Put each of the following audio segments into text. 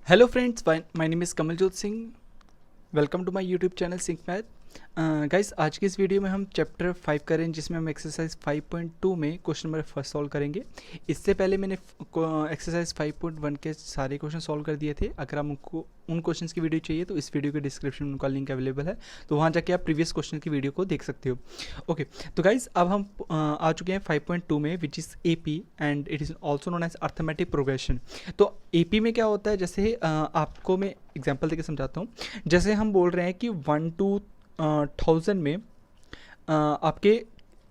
Hello friends, my name is Kamaljot Singh. Welcome to my YouTube channel sync math. Guys, आज की इस video में हम चैप्टर 5 करें, जिसमें हम एक्सरसाइज 5.2 में क्वेश्चन नंबर फर्स्ट सॉल्व करेंगे। इससे पहले मैंने एक्सरसाइज 5.1 के सारे क्वेश्चन सॉल्व कर दिए थे। अगर आप उनको उन क्वेश्चंस की वीडियो चाहिए तो इस वीडियो के डिस्क्रिप्शन में उनका लिंक अवेलेबल है, तो वहाँ जाके आप प्रीवियस क्वेश्चन की वीडियो को देख सकते हो। ओके, तो गाइस अब हम आ चुके हैं 5.2 में, which is AP and it is also known as arithmetic progression. तो एपी में क्या होता है, जैसे आपको मैं एग्जांपल देके समझाता हूँ। जैसे हम बोल रहे हैं कि 1 to 1000 में आपके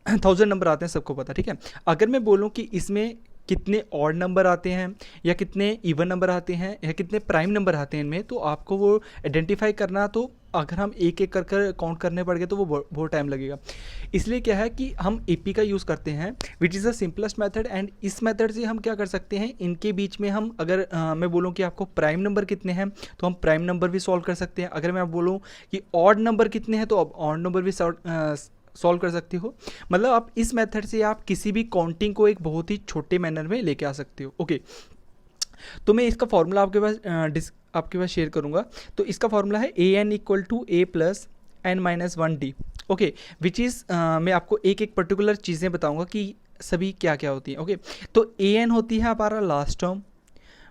1000 नंबर आते हैं, सबको पता, ठीक है। अगर मैं बोलूं कि इसमें कितने ऑड नंबर आते हैं या कितने इवन नंबर आते हैं या कितने प्राइम नंबर आते हैं इनमें, तो आपको वो आइडेंटिफाई करना, तो अगर हम एक एक कर काउंट करने पड़ गए तो वो बहुत टाइम लगेगा। इसलिए क्या है कि हम एपी का यूज़ करते हैं, which is the simplest method. And इस मेथड से हम क्या कर सकते हैं, इनके बीच में हम अगर मैं बोलूँ कि आपको प्राइम नंबर कितने हैं, तो हम प्राइम नंबर भी सॉल्व कर सकते हैं। अगर मैं बोलूँ कि ऑड नंबर कितने हैं, तो अब ऑड नंबर भी सॉल्व कर सकते हो। मतलब आप इस मेथड से आप किसी भी काउंटिंग को एक बहुत ही छोटे मैनर में लेके आ सकते हो। ओके, तो मैं इसका फॉर्मूला आपके पास शेयर करूंगा। तो इसका फॉर्मूला है a n equal to a plus N minus 1 D. Okay, which is मैं आपको एक एक पर्टिकुलर चीज़ें बताऊंगा कि सभी क्या क्या होती हैं। ओके, तो ए एन होती है हमारा लास्ट टर्म।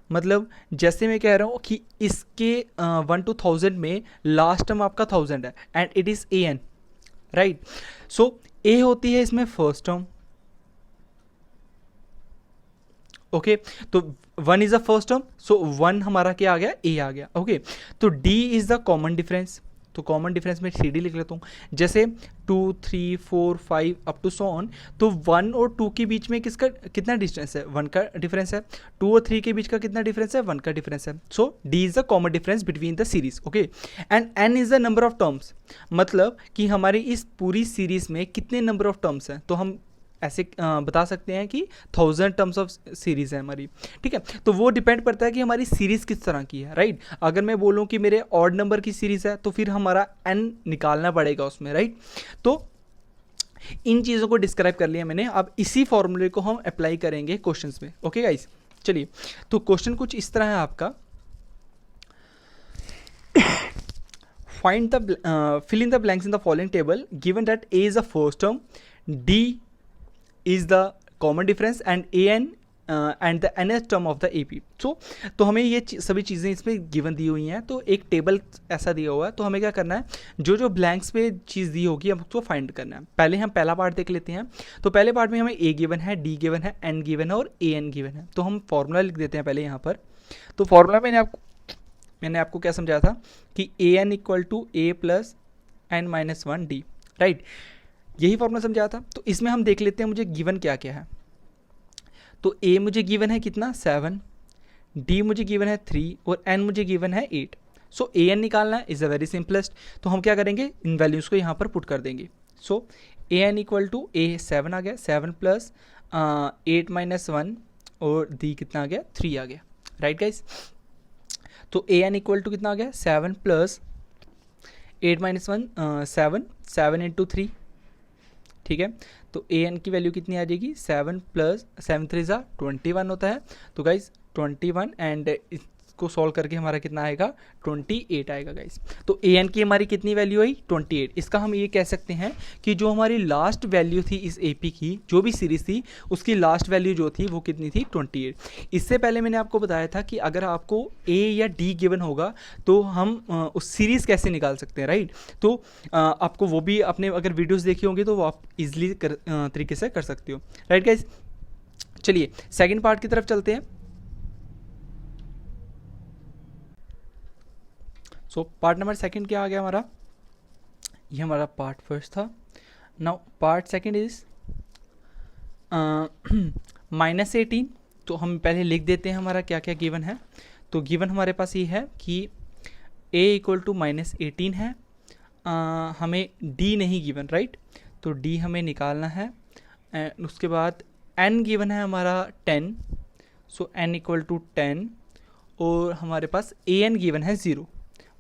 मतलब जैसे मैं कह रहा हूँ कि इसके 1 to 1000 में लास्ट टर्म आपका 1000 है and it is A n, right. So a होती है इसमें फर्स्ट टर्म। ओके, तो 1 is the first term, so 1 हमारा क्या आ गया, ए आ गया। ओके, तो d is the common difference. तो कॉमन डिफरेंस में 3d लिख लेता हूँ। जैसे 2, 3, 4, 5 अप टू सो ऑन, तो 1 और 2 के बीच में किसका कितना डिस्टेंस है, 1 का डिफरेंस है। 2 और 3 के बीच का कितना डिफरेंस है, 1 का डिफरेंस है। सो d is the common difference between the series. Okay, and n is the number of terms. मतलब कि हमारी इस पूरी सीरीज में कितने नंबर ऑफ टर्म्स हैं, तो हम ऐसे बता सकते हैं कि 1000 टर्म्स ऑफ सीरीज़ है हमारी, ठीक है। तो वो डिपेंड करता है कि हमारी सीरीज़ किस तरह की है, राइट। अगर मैं बोलूँ कि मेरे ऑड नंबर की सीरीज़ है, तो फिर हमारा n निकालना पड़ेगा उसमें, राइट। तो इन चीज़ों को डिस्क्राइब कर लिया मैंने। अब इसी फॉर्मूले को हम अप्लाई करेंगे क्वेश्चंस में। ओके गाइस, चलिए, तो क्वेश्चन कुछ इस तरह है आपका। find the fill in the blanks in the following table given that a is the first term, d is the common difference and an and the nth term of the AP। तो हमें ये सभी चीज़ें इसमें given the हुई हैं। तो एक टेबल ऐसा दिया हुआ है, तो हमें क्या करना है, जो जो ब्लैंक्स पे चीज़ दी होगी हम उसको फाइंड करना है। पहले हम पहला पार्ट देख लेते हैं। तो पहले पार्ट में हमें ए गिवन है, डी गिवन है, एन गिवन है और ए एन गिवन है। तो हम फॉर्मूला लिख देते हैं पहले यहाँ पर। तो फॉर्मूला मैंने आपको क्या समझाया था कि a n equal to a plus N minus 1 d, right. यही फॉर्मूला समझाया था। तो इसमें हम देख लेते हैं मुझे गिवन क्या क्या है। तो ए मुझे गिवन है कितना, 7, डी मुझे गिवन है 3 और एन मुझे गिवन है 8। सो ए एन निकालना इज़ अ वेरी सिंपलेस्ट। तो हम क्या करेंगे, इन वैल्यूज़ को यहाँ पर पुट कर देंगे। सो ए एन इक्वल टू ए 7 आ गया, 7 प्लस 8 माइनस 1 और डी कितना आ गया, 3 आ गया, राइट गाइस। तो ए एन इक्वल टू कितना आ गया, 7 प्लस 8 माइनस 1 7 इंटू 3, ठीक है। तो ए एन की वैल्यू कितनी आ जाएगी, 7 प्लस 7 3 ज़ा 21 होता है। तो गाइज 21 एंड इसको सॉल्व करके हमारा कितना आएगा, 28 आएगा गाइज। तो ए एन की हमारी कितनी वैल्यू आई, 28। इसका हम ये कह सकते हैं कि जो हमारी लास्ट वैल्यू थी इस ए पी की, जो भी सीरीज़ थी उसकी लास्ट वैल्यू जो थी वो कितनी थी, 28। इससे पहले मैंने आपको बताया था कि अगर आपको ए या डी गिवन होगा तो हम उस सीरीज़ कैसे निकाल सकते हैं, राइट। तो आपको वो भी अपने अगर वीडियोस देखी होंगी तो वो आप इजीली तरीके से कर सकते हो, राइट गाइज। चलिए सेकंड पार्ट की तरफ चलते हैं। सो पार्ट नंबर सेकंड क्या आ गया हमारा, ये हमारा पार्ट फर्स्ट था। Now part second is -18। तो हम पहले लिख देते हैं हमारा क्या क्या गिवन है। तो गिवन हमारे पास ये है कि a इक्वल टू -18 है। हमें d नहीं गिवन, राइट। तो d हमें निकालना है। उसके बाद n गिवन है हमारा 10। सो n इक्वल टू 10 और हमारे पास a n गिवन है 0।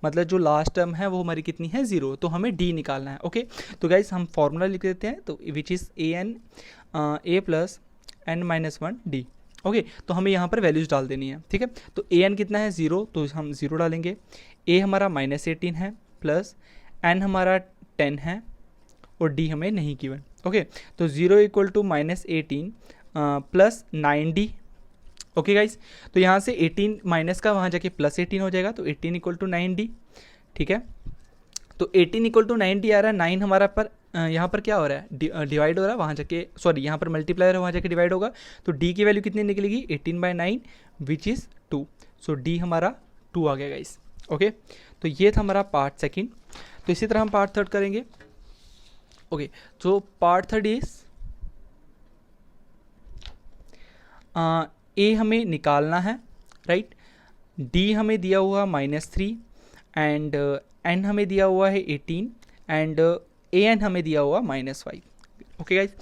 मतलब जो लास्ट टर्म है वो हमारी कितनी है, 0। तो हमें d निकालना है। ओके, तो गाइज हम फॉर्मूला लिख देते हैं। तो which is A N A plus N minus 1 D. Okay तो हमें यहाँ पर वैल्यूज़ डाल देनी है, ठीक है। तो ए एन कितना है 0, तो हम 0 डालेंगे। ए हमारा -18 है, प्लस एन हमारा 10 है, और डी हमें नहीं गिवन। ओके तो 0 equal to -18 plus 9D। Okay guys, तो यहाँ से 18 माइनस का वहाँ जाके +18 हो जाएगा, तो 18 इक्वल टू 9D, ठीक है। तो 18 इक्वल टू 9D आ रहा है, 9 हमारा पर यहाँ पर क्या हो रहा है, डिवाइड हो रहा है, वहाँ जाके सॉरी यहाँ पर मल्टीप्लायर है, वहाँ जाके डिवाइड होगा। तो D की वैल्यू कितनी निकलेगी, 18/9 विच इज़ 2। सो D हमारा 2 आ गया गाइस। ओके तो ये था हमारा पार्ट सेकंड। तो इसी तरह हम पार्ट थर्ड करेंगे। Okay so part third is a हमें निकालना है, राइट। डी हमें दिया हुआ -3 एंड एन हमें दिया हुआ है 18 एंड ए एन हमें दिया हुआ -5। ओके गाइज,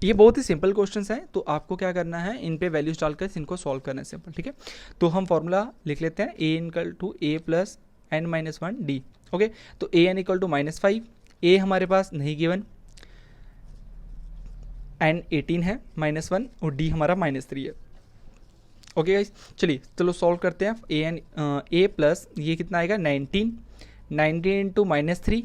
ये बहुत ही सिंपल क्वेश्चंस हैं, तो आपको क्या करना है, इन पे वैल्यूज डालकर इनको सॉल्व करना है, सिंपल, ठीक है। तो हम फॉर्मूला लिख लेते हैं, a equal to a plus n -1 D. Okay तो a n equal to -5, a हमारे पास नहीं गिवन, एन 18 है -1 और डी हमारा -3 है। ओके गाइस, चलिए चलो सॉल्व करते हैं। ए एन ए प्लस ये कितना आएगा 19 इंटू -3,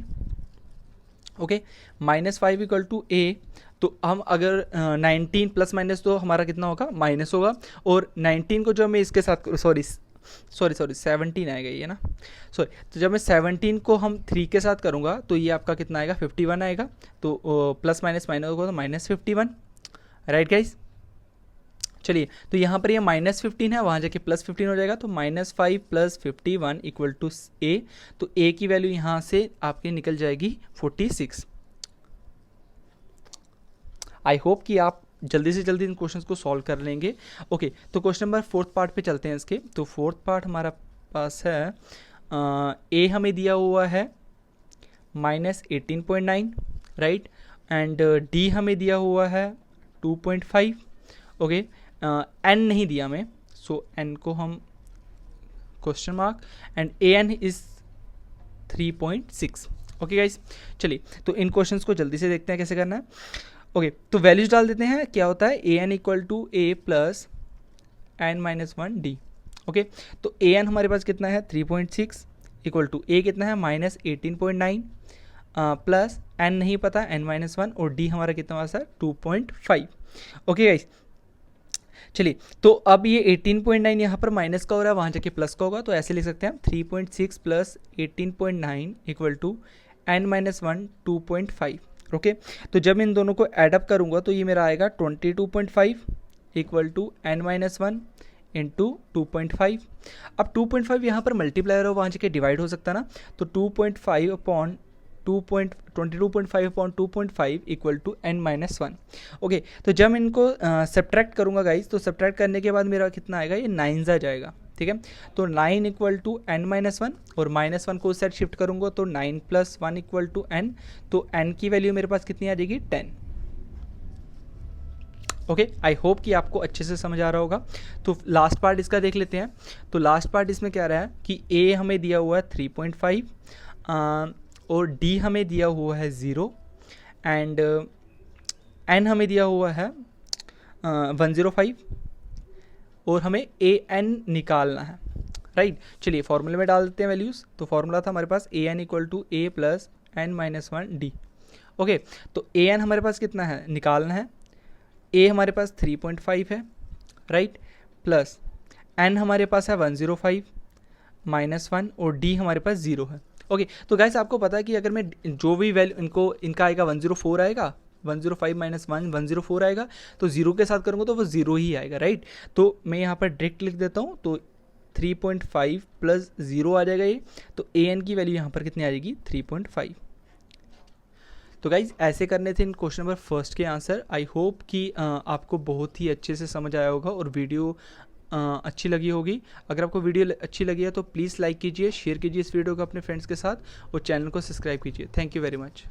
ओके -5 इक्वल टू ए। तो हम अगर 19 प्लस माइनस तो हमारा कितना होगा, माइनस होगा, और 19 को जो मैं इसके साथ सॉरी 17 आएगा ये ना, सॉरी। तो जब मैं 17 को हम 3 के साथ करूँगा तो ये आपका कितना आएगा, 51 आएगा। तो प्लस माइनस माइनस होगा तो -51, राइट गाइस। चलिए तो यहाँ पर ये -15 है, वहाँ जाके +15 हो जाएगा, तो -5 + 51 इक्वल टू ए। तो ए की वैल्यू यहाँ से आपकी निकल जाएगी 46। आई होप कि आप जल्दी से जल्दी इन क्वेश्चंस को सॉल्व कर लेंगे। ओके तो क्वेश्चन नंबर 4th पार्ट पे चलते हैं इसके। तो 4th पार्ट हमारा पास है, ए हमें दिया हुआ है -18.9, राइट, एंड डी हमें दिया हुआ है 2.5। ओके एन नहीं दिया हमें, सो एन को हम question mark, and A N is 3.6। Okay guys, चलिए तो इन क्वेश्चंस को जल्दी से देखते हैं कैसे करना है। ओके तो वैल्यूज डाल देते हैं, क्या होता है, a n equal to a plus n -1 D. Okay तो ए एन हमारे पास कितना है 3.6 इक्वल टू ए कितना है -18.9 प्लस एन नहीं पता n-1, और डी हमारा कितना पास है 2.5। ओके गाइस, चलिए तो अब ये 18.9 यहाँ पर माइनस का हो रहा है, वहाँ जाके प्लस का होगा, तो ऐसे लिख सकते हैं 3.6 plus 18.9 equal to n-1 2.5। Okay तो जब इन दोनों को ऐडअप करूँगा तो ये मेरा आएगा 22.5 इक्वल टू n-1 इंटू 2.5। अब 2.5 यहाँ पर मल्टीप्लायर हो, वहाँ जाके डिवाइड हो सकता है ना, तो 2.5 upon 22.5 upon 2.5 equal to n-1। Okay तो जब इनको सब्ट्रैक्ट करूँगा गाइज, तो सब्ट्रैक्ट करने के बाद मेरा कितना आएगा, ये 9 आ जाएगा, ठीक है। तो 9 इक्वल टू n-1, और -1 को उस साइड शिफ्ट करूँगा तो 9 + 1 इक्वल टू n। तो n की वैल्यू मेरे पास कितनी आ जाएगी 10। ओके आई होप कि आपको अच्छे से समझ आ रहा होगा। तो लास्ट पार्ट इसका देख लेते हैं। तो लास्ट पार्ट इसमें क्या रहा है कि a हमें दिया हुआ है 3.5 और d हमें दिया हुआ है 0 एंड n हमें दिया हुआ है 105 और हमें a n निकालना है, राइट। चलिए फॉर्मूले में डाल देते हैं वैल्यूज़। तो फॉर्मूला था हमारे पास a n equal to a plus n-1 d। Okay तो a n हमारे पास कितना है, निकालना है। a हमारे पास 3.5 है, राइट, प्लस n हमारे पास है 105 -1 और d हमारे पास 0 है। ओके तो गाइस आपको पता है कि अगर मैं जो भी वैल्यू इनका आएगा 104 आएगा, 105 - 1 104 आएगा, तो 0 के साथ करूँगा तो वो 0 ही आएगा, राइट। तो मैं यहाँ पर डायरेक्ट लिख देता हूँ, तो 3.5 प्लस 0 आ जाएगा ये, तो a n की वैल्यू यहाँ पर कितनी आ जाएगी 3.5। तो गाइज ऐसे करने थे इन क्वेश्चन नंबर फर्स्ट के आंसर। आई होप कि आपको बहुत ही अच्छे से समझ आया होगा और वीडियो अच्छी लगी होगी। अगर आपको वीडियो अच्छी लगी है तो प्लीज़ लाइक कीजिए, शेयर कीजिए इस वीडियो को अपने फ्रेंड्स के साथ और चैनल को सब्सक्राइब कीजिए। Thank you very much.